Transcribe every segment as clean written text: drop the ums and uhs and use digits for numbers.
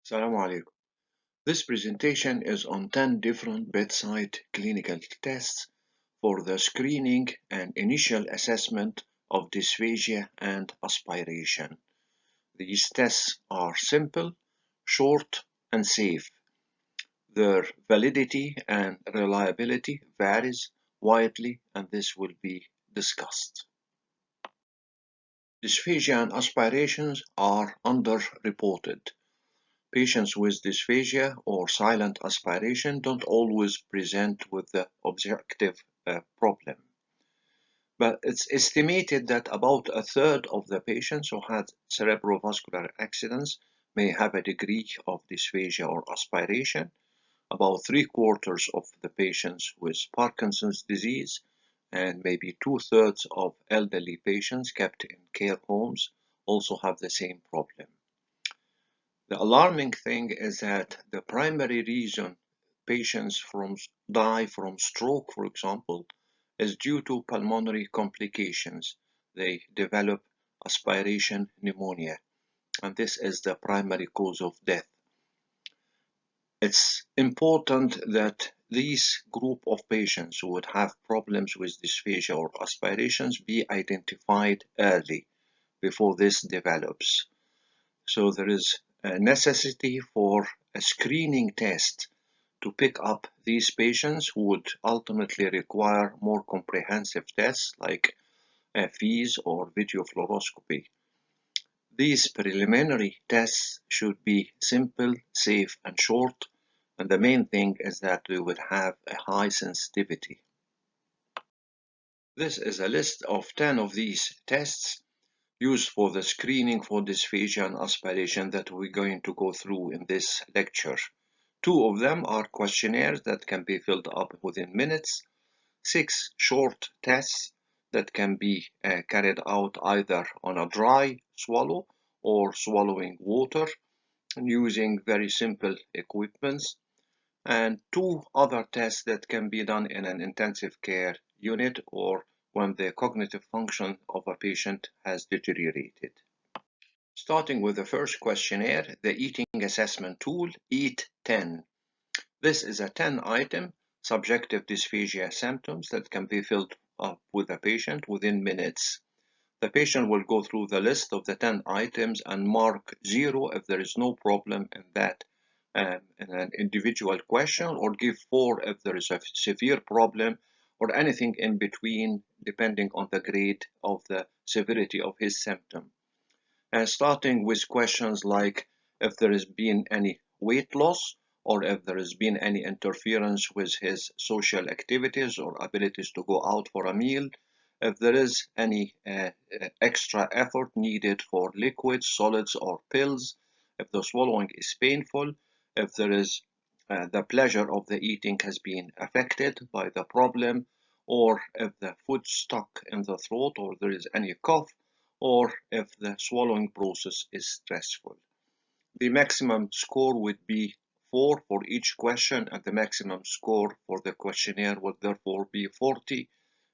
Assalamu alaikum. This presentation is on 10 different bedside clinical tests for the screening and initial assessment of dysphagia and aspiration. These tests are simple, short, and safe. Their validity and reliability varies widely, and this will be discussed. Dysphagia and aspirations are underreported. Patients with dysphagia or silent aspiration don't always present with the objective problem. But it's estimated that about a third of the patients who had cerebrovascular accidents may have a degree of dysphagia or aspiration. About 3/4 of the patients with Parkinson's disease and maybe 2/3 of elderly patients kept in care homes also have the same problem. The alarming thing is that the primary reason patients die from stroke, for example, is due to pulmonary complications. They develop aspiration pneumonia, and this is the primary cause of death. It's important that these group of patients who would have problems with dysphagia or aspirations be identified early before this develops. So there is a necessity for a screening test to pick up these patients who would ultimately require more comprehensive tests like FEES or video fluoroscopy. These preliminary tests should be simple, safe, and short, and the main thing is that they would have a high sensitivity. This is a list of 10 of these tests used for the screening for dysphagia and aspiration that we're going to go through in this lecture. 2 of them are questionnaires that can be filled up within minutes, 6 short tests that can be carried out either on a dry swallow or swallowing water and using very simple equipments, and 2 other tests that can be done in an intensive care unit or when the cognitive function of a patient has deteriorated. Starting with the first questionnaire, the eating assessment tool, EAT 10. This is a 10-item subjective dysphagia symptoms that can be filled up with a patient within minutes. The patient will go through the list of the 10 items and mark 0 if there is no problem in that in an individual question, or give 4 if there is a severe problem, or anything in between depending on the grade of the severity of his symptom. And starting with questions like if there has been any weight loss or if there has been any interference with his social activities or abilities to go out for a meal, if there is any extra effort needed for liquids, solids, or pills, if the swallowing is painful, if there is the pleasure of the eating has been affected by the problem, or if the food stuck in the throat or there is any cough, or if the swallowing process is stressful. The maximum score would be 4 for each question, and the maximum score for the questionnaire would therefore be 40.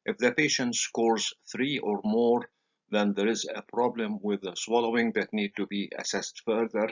If the patient scores 3 or more, then there is a problem with the swallowing that need to be assessed further.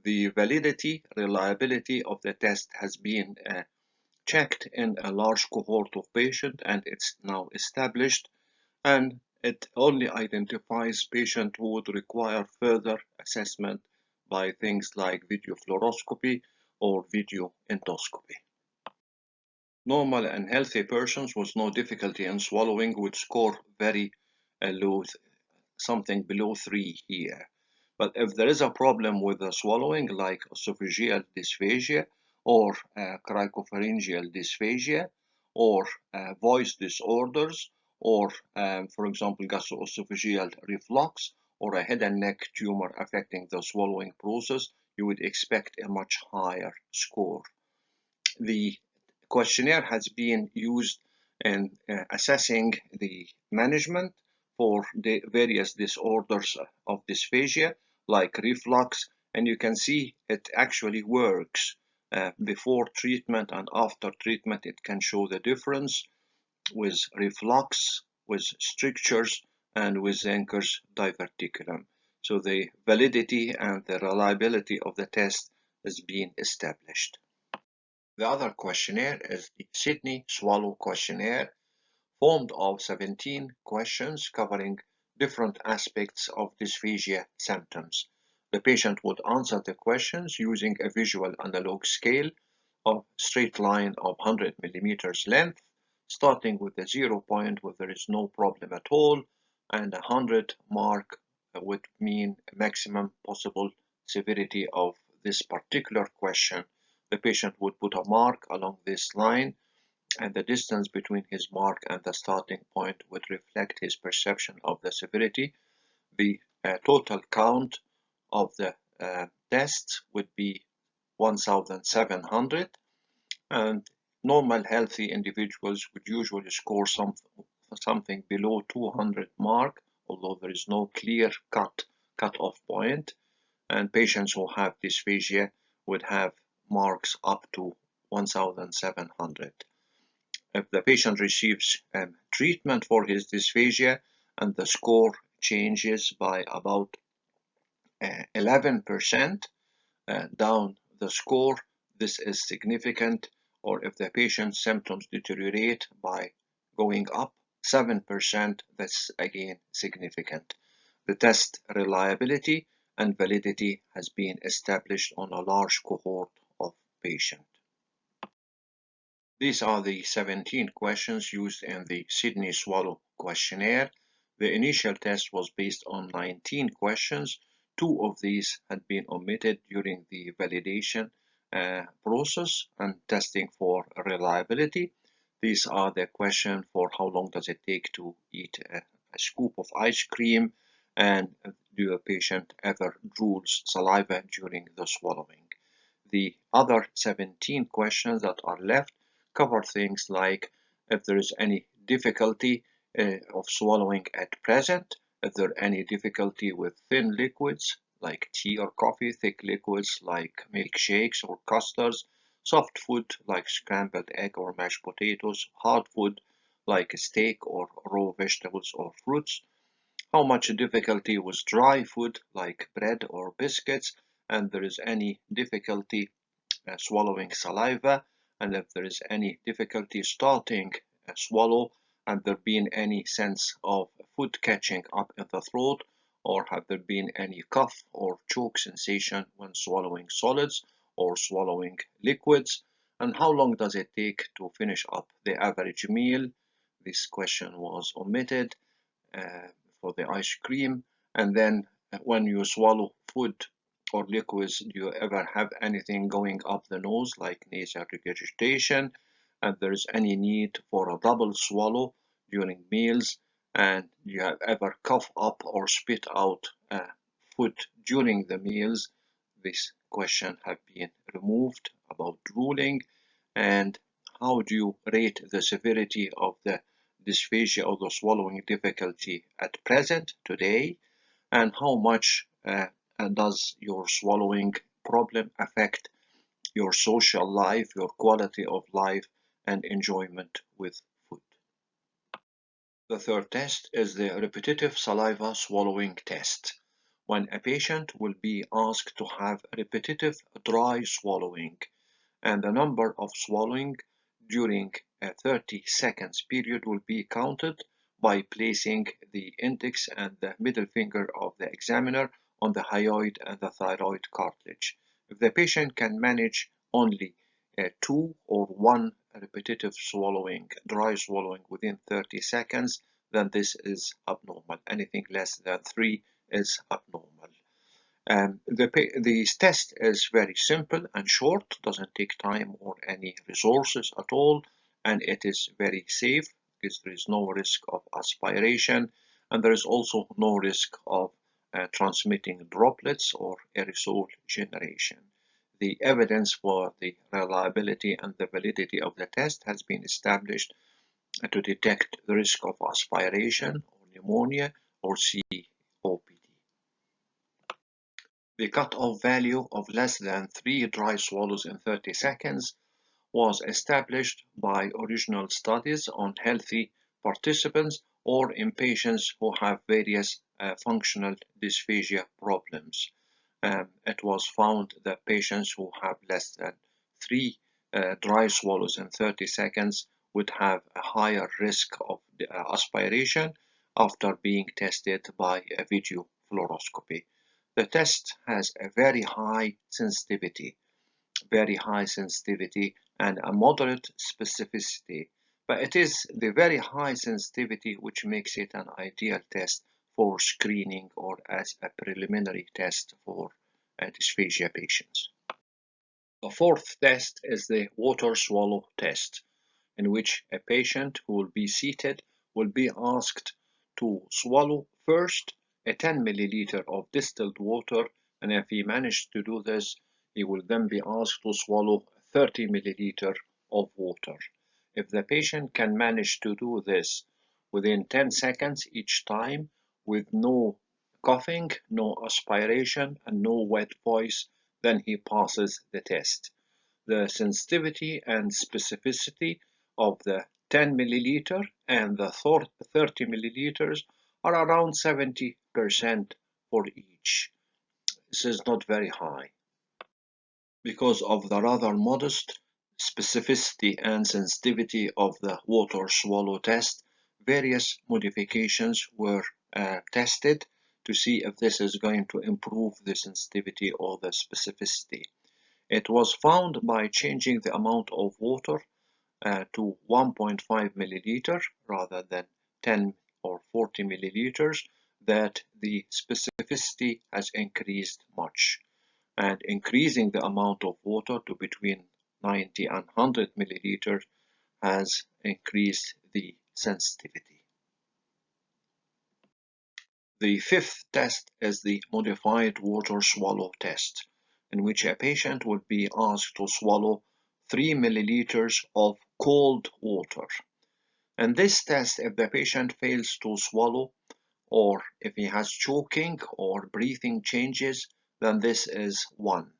The validity, reliability of the test has been checked in a large cohort of patients, and it's now established, and it only identifies patients who would require further assessment by things like video fluoroscopy or video endoscopy. Normal and healthy persons with no difficulty in swallowing would score very low, something below 3 here. But if there is a problem with the swallowing, like esophageal dysphagia or cricopharyngeal dysphagia or voice disorders, or for example gastroesophageal reflux or a head and neck tumor affecting the swallowing process, you would expect a much higher score. The questionnaire has been used in assessing the management for the various disorders of dysphagia like reflux, and you can see it actually works. Before treatment and after treatment, it can show the difference with reflux, with strictures, and with Zenker's diverticulum. So the validity and the reliability of the test is being established. The other questionnaire is the Sydney Swallow Questionnaire, formed of 17 questions covering different aspects of dysphagia symptoms. The patient would answer the questions using a visual analog scale of straight line of 100 millimeters length, starting with the 0 point where there is no problem at all, and a 100 mark would mean maximum possible severity of this particular question. The patient would put a mark along this line, and the distance between his mark and the starting point would reflect his perception of the severity. The total count of the tests would be 1,700, and normal healthy individuals would usually score something below 200 mark, although there is no clear cut-off point, and patients who have dysphagia would have marks up to 1,700. If the patient receives treatment for his dysphagia and the score changes by about 11% down the score, this is significant, or if the patient's symptoms deteriorate by going up 7%, that's again significant. The test reliability and validity has been established on a large cohort of patients. These are the 17 questions used in the Sydney Swallow Questionnaire. The initial test was based on 19 questions. 2 of these had been omitted during the validation process and testing for reliability. These are the questions for how long does it take to eat a scoop of ice cream, and do a patient ever drools saliva during the swallowing. The other 17 questions that are left cover things like if there is any difficulty of swallowing at present, if there is any difficulty with thin liquids like tea or coffee, thick liquids like milkshakes or custards, soft food like scrambled egg or mashed potatoes, hard food like steak or raw vegetables or fruits, how much difficulty with dry food like bread or biscuits, and there is any difficulty swallowing saliva, and if there is any difficulty starting a swallow, and there been any sense of food catching up in the throat, or have there been any cough or choke sensation when swallowing solids or swallowing liquids, and how long does it take to finish up the average meal. This question was omitted for the ice cream. And then when you swallow food or liquids, do you ever have anything going up the nose like nasal regurgitation, and there's any need for a double swallow during meals, and do you have ever cough up or spit out food during the meals. This question have been removed about drooling. And how do you rate the severity of the dysphagia or the swallowing difficulty at present today, and how much does your swallowing problem affect your social life, your quality of life, and enjoyment with food. The third test is the repetitive saliva swallowing test, when a patient will be asked to have repetitive dry swallowing, and the number of swallowing during a 30 seconds period will be counted by placing the index and the middle finger of the examiner on the hyoid and the thyroid cartilage. If the patient can manage only 2 or 1 repetitive swallowing, dry swallowing within 30 seconds, then this is abnormal. Anything less than 3 is abnormal. The test is very simple and short, doesn't take time or any resources at all, and it is very safe because there is no risk of aspiration, and there is also no risk of transmitting droplets or aerosol generation. The evidence for the reliability and the validity of the test has been established to detect the risk of aspiration or pneumonia or COPD. The cutoff value of less than 3 dry swallows in 30 seconds was established by original studies on healthy participants or in patients who have various functional dysphagia problems. It was found that patients who have less than 3 dry swallows in 30 seconds would have a higher risk of aspiration after being tested by a video fluoroscopy. The test has a very high sensitivity, and a moderate specificity, but it is the very high sensitivity which makes it an ideal test for screening or as a preliminary test for dysphagia patients. The fourth test is the water swallow test, in which a patient who will be seated will be asked to swallow first a 10 milliliter of distilled water, and if he managed to do this, he will then be asked to swallow 30 milliliter of water. If the patient can manage to do this within 10 seconds each time with no coughing, no aspiration, and no wet voice, then he passes the test. The sensitivity and specificity of the 10 milliliter and the 30 milliliters are around 70% for each. This is not very high. Because of the rather modest specificity and sensitivity of the water swallow test, various modifications were tested to see if this is going to improve the sensitivity or the specificity. It was found by changing the amount of water to 1.5 milliliter rather than 10 or 40 milliliters that the specificity has increased much, and increasing the amount of water to between 90 and 100 milliliters has increased the sensitivity. The fifth test is the modified water swallow test, in which a patient would be asked to swallow 3 milliliters of cold water. And this test, if the patient fails to swallow, or if he has choking or breathing changes, then this is 1.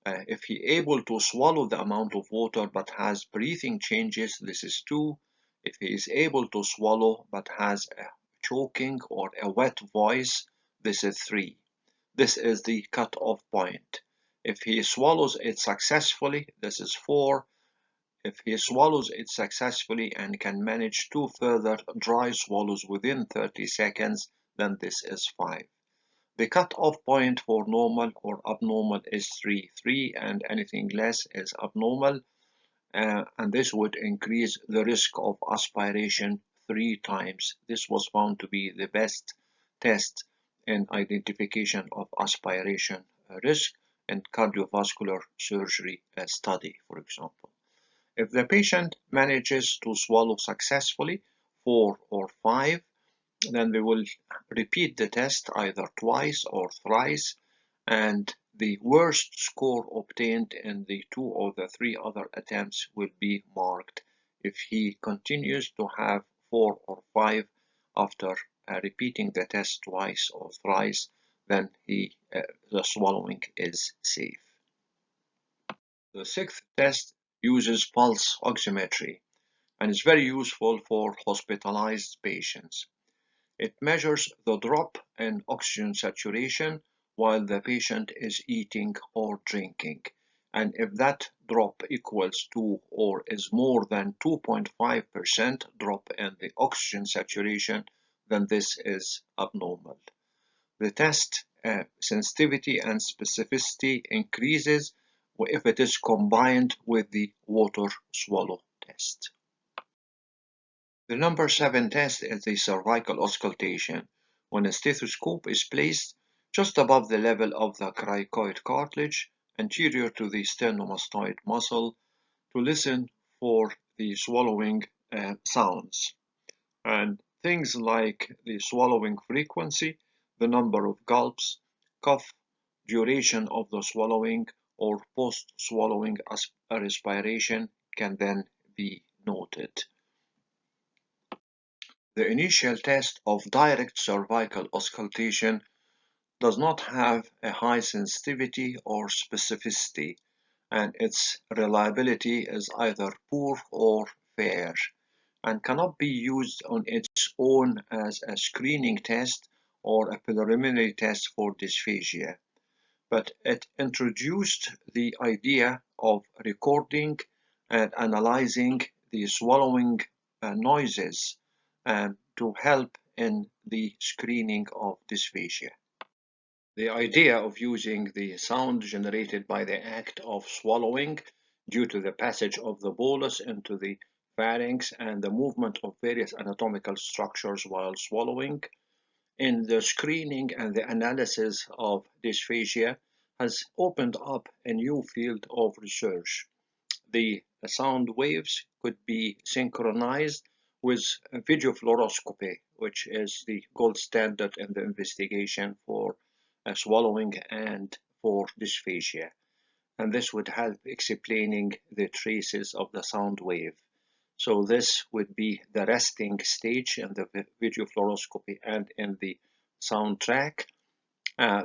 If he is able to swallow the amount of water but has breathing changes, this is 2. If he is able to swallow but has a choking or a wet voice, this is 3. This is the cut-off point. If he swallows it successfully, this is 4. If he swallows it successfully and can manage 2 further dry swallows within 30 seconds, then this is 5. The cut-off point for normal or abnormal is 3, and anything less is abnormal, and this would increase the risk of aspiration 3 times. This was found to be the best test in identification of aspiration risk in cardiovascular surgery study, for example. If the patient manages to swallow successfully 4 or 5, then we will repeat the test either twice or thrice, and the worst score obtained in the 2 or the 3 other attempts will be marked. If he continues to have 4 or 5 after repeating the test twice or thrice, then the swallowing is safe. The sixth test uses pulse oximetry and is very useful for hospitalized patients. It measures the drop in oxygen saturation while the patient is eating or drinking, and if that drop equals to or is more than 2.5% drop in the oxygen saturation, then this is abnormal. The test sensitivity and specificity increases if it is combined with the water swallow test. The number 7 test is the cervical auscultation, when a stethoscope is placed just above the level of the cricoid cartilage anterior to the sternomastoid muscle to listen for the swallowing sounds. And things like the swallowing frequency, the number of gulps, cough, duration of the swallowing, or post-swallowing respiration can then be noted. The initial test of direct cervical auscultation does not have a high sensitivity or specificity, and its reliability is either poor or fair, and cannot be used on its own as a screening test or a preliminary test for dysphagia. but it introduced the idea of recording and analyzing the swallowing noises to help in the screening of dysphagia. The idea of using the sound generated by the act of swallowing due to the passage of the bolus into the pharynx and the movement of various anatomical structures while swallowing in the screening and the analysis of dysphagia has opened up a new field of research. The sound waves could be synchronized with video fluoroscopy, which is the gold standard in the investigation for swallowing and for dysphagia. And this would help explaining the traces of the sound wave. So this would be the resting stage in the video fluoroscopy and in the sound track.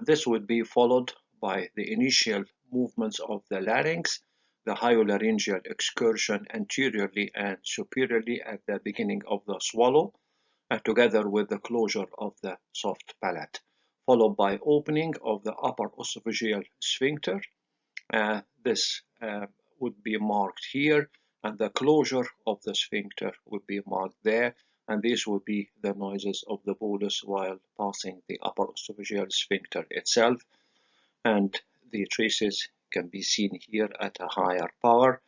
This would be followed by the initial movements of the larynx, the hyolaryngeal excursion anteriorly and superiorly at the beginning of the swallow, together with the closure of the soft palate, followed by opening of the upper esophageal sphincter. This would be marked here, and the closure of the sphincter would be marked there, and these would be the noises of the bolus while passing the upper esophageal sphincter itself, and the traces can be seen here at a higher power,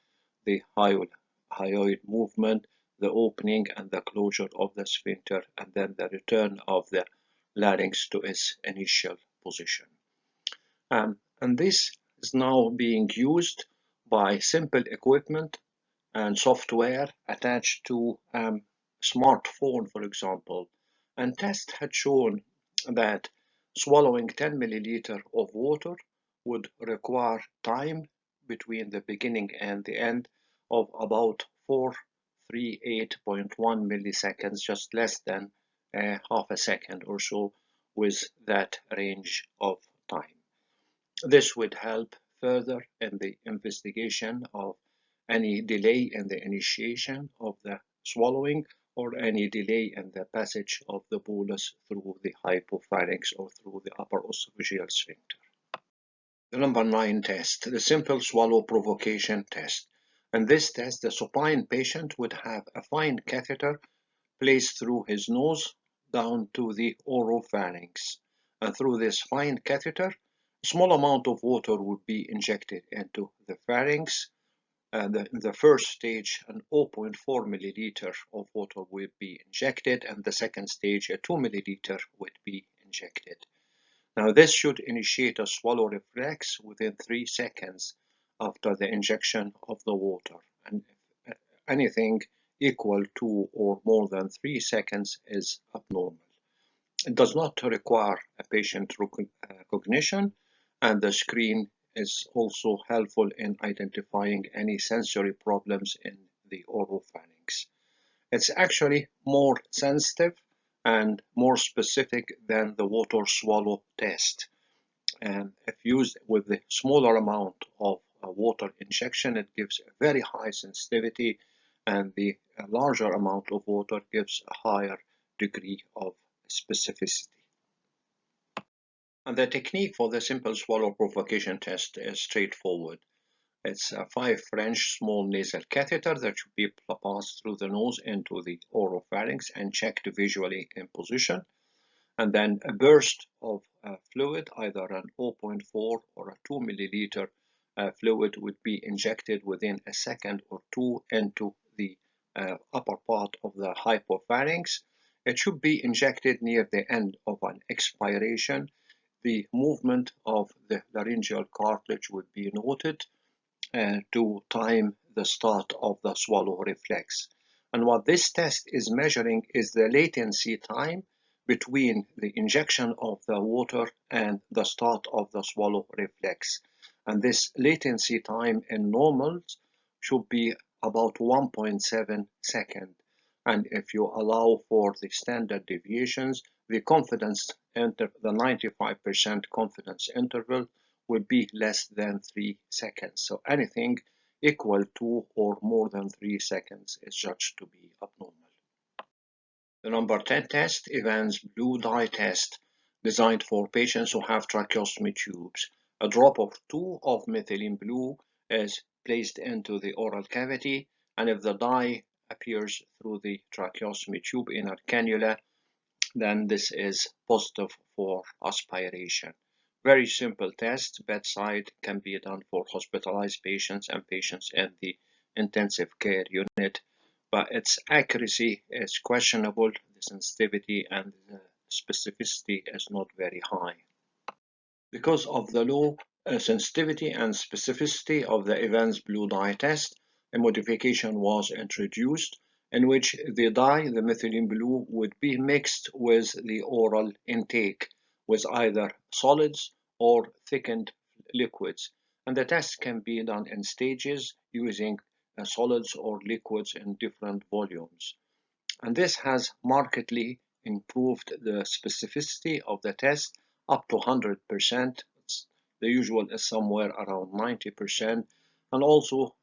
the hyoid movement, the opening and the closure of the sphincter, and then the return of the larynx to its initial position. And this is now being used by simple equipment and software attached to smartphone, for example. And tests had shown that swallowing 10 milliliter of water would require time between the beginning and the end of about 438.1 milliseconds, just less than half a second or so with that range of time. This would help further in the investigation of any delay in the initiation of the swallowing or any delay in the passage of the bolus through the hypopharynx or through the upper esophageal sphincter. The number 9 test, the simple swallow provocation test. In this test, the supine patient would have a fine catheter placed through his nose down to the oropharynx. And through this fine catheter, a small amount of water would be injected into the pharynx. In the first stage, an 0.4 milliliter of water would be injected, and the second stage, a 2 milliliter would be injected. Now, this should initiate a swallow reflex within 3 seconds after the injection of the water, and if anything equal to or more than 3 seconds is abnormal. It does not require a patient cognition, and the screen is also helpful in identifying any sensory problems in the oropharynx. It's actually more sensitive and more specific than the water swallow test. And if used with the smaller amount of water injection, it gives a very high sensitivity, and the larger amount of water gives a higher degree of specificity. And the technique for the simple swallow provocation test is straightforward. It's a 5 French small nasal catheter that should be passed through the nose into the oropharynx and checked visually in position. And then a burst of fluid, either an 0.4 or a 2 milliliter fluid, would be injected within a second or two into the upper part of the hypopharynx. It should be injected near the end of an expiration. The movement of the laryngeal cartilage would be noted to time the start of the swallow reflex. And what this test is measuring is the latency time between the injection of the water and the start of the swallow reflex. And this latency time in normals should be about 1.7 seconds. And if you allow for the standard deviations, the confidence interval, the 95% confidence interval, will be less than 3 seconds. So anything equal to or more than 3 seconds is judged to be abnormal. The number 10 test, Evans blue dye test, designed for patients who have tracheostomy tubes. A drop or two of methylene blue is placed into the oral cavity, and if the dye appears through the tracheostomy tube inner cannula, then this is positive for aspiration. Very simple test, bedside, can be done for hospitalized patients and patients in the intensive care unit, but its accuracy is questionable, the sensitivity and the specificity is not very high. Because of the low sensitivity and specificity of the Evans blue dye test, a modification was introduced in which the dye, the methylene blue, would be mixed with the oral intake with either solids or thickened liquids. And the test can be done in stages using solids or liquids in different volumes. And this has markedly improved the specificity of the test up to 100%. The usual is somewhere around 90%, and also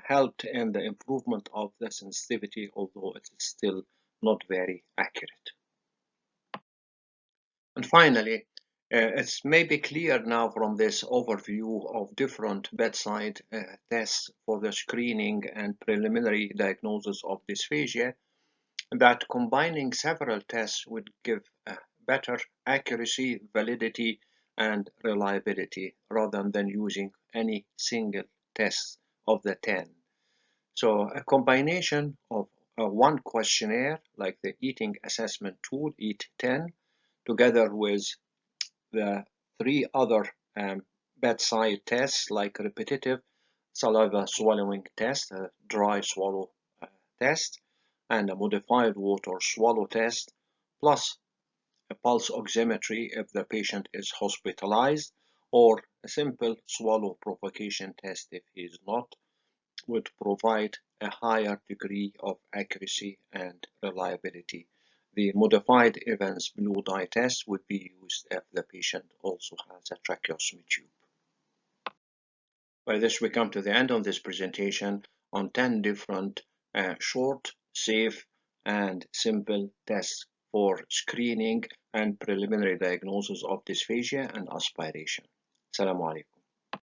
helped in the improvement of the sensitivity, although it is still not very accurate. And finally, it's maybe clear now from this overview of different bedside tests for the screening and preliminary diagnosis of dysphagia that combining several tests would give better accuracy, validity, and reliability rather than using any single test of the 10. So a combination of one questionnaire like the eating assessment tool, EAT-10, together with the 3 other bedside tests like repetitive saliva swallowing test, a dry swallow test, and a modified water swallow test, plus a pulse oximetry if the patient is hospitalized, or a simple swallow provocation test if he is not, would provide a higher degree of accuracy and reliability. The modified Evans blue dye test would be used if the patient also has a tracheostomy tube. By this, we come to the end of this presentation on 10 different short, safe, and simple tests for screening and preliminary diagnosis of dysphagia and aspiration. Assalamu alaikum.